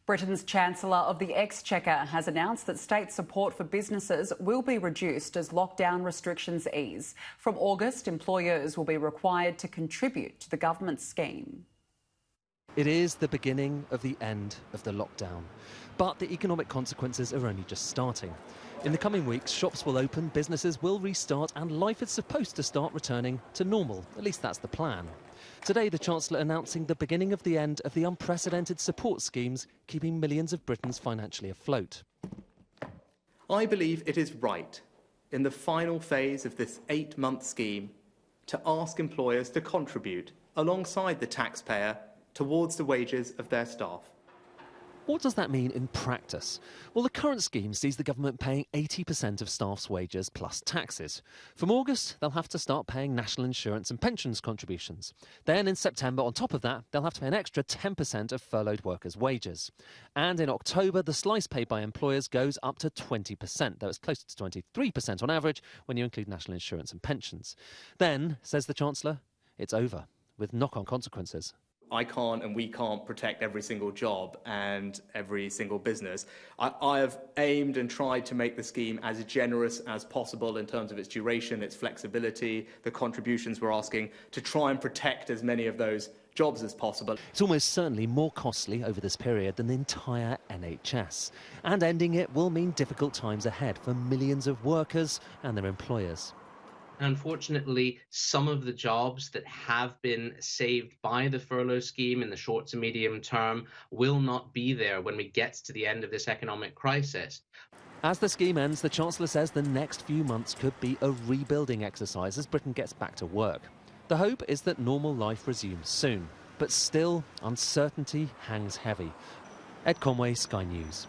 Britain's Chancellor of the Exchequer has announced that state support for businesses will be reduced as lockdown restrictions ease. From August, employers will be required to contribute to the government scheme. It is the beginning of the end of the lockdown, but the economic consequences are only just starting. In the coming weeks, shops will open, businesses will restart, and life is supposed to start returning to normal. At least that's the plan. Today, the Chancellor announcing the beginning of the end of the unprecedented support schemes keeping millions of Britons financially afloat. I believe it is right, in the final phase of this 8-month scheme, to ask employers to contribute, alongside the taxpayer, towards the wages of their staff. What does that mean in practice? Well, the current scheme sees the government paying 80% of staff's wages plus taxes. From August, they'll have to start paying national insurance and pensions contributions. Then in September, on top of that, they'll have to pay an extra 10% of furloughed workers' wages. And in October, the slice paid by employers goes up to 20%, though it's closer to 23% on average when you include national insurance and pensions. Then, says the Chancellor, it's over, with knock-on consequences. I can't and we can't protect every single job and every single business. I have aimed and tried to make the scheme as generous as possible in terms of its duration, its flexibility, the contributions we're asking, to try and protect as many of those jobs as possible. It's almost certainly more costly over this period than the entire NHS. And ending it will mean difficult times ahead for millions of workers and their employers. Unfortunately, some of the jobs that have been saved by the furlough scheme in the short to medium term will not be there when we get to the end of this economic crisis. As the scheme ends, the Chancellor says the next few months could be a rebuilding exercise as Britain gets back to work. The hope is that normal life resumes soon, but still, uncertainty hangs heavy. Ed Conway, Sky News.